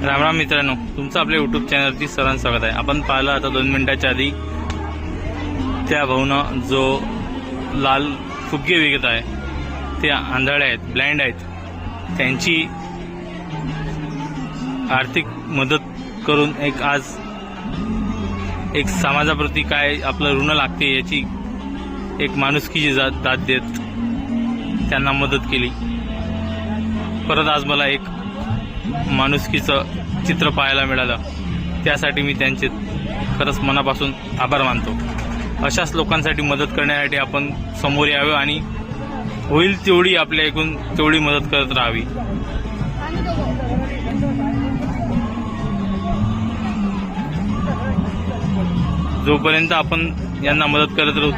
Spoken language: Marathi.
राम मित्रांनो, तुमचं आपल्या यूट्यूब चॅनलवरती सर्वांचं स्वागत आहे। आपण पाहिलं आता 2 मिनिटाच्या आधी त्या भाऊनं जो लाल फुगे विकत आहे ते आंधळे आहेत, ब्लाइंड आहेत, त्यांची आर्थिक मदत करून आज एक समाजाप्रती काय आपलं ऋण लागते याची एक माणुसकीची दाद देत त्यांना मदत केली। परत आज मला एक माणुसकीचं चित्र पाहायला मिळालं, त्यासाठी मी त्यांचे खरंच मनापासून आभार मानतो। अशाच लोकांसाठी मदत करण्यासाठी आपण समोर यावे आणि होईल तेवढी आपल्या ऐकून तेवढी मदत करत राहावी। जोपर्यंत आपण यांना मदत करत राहू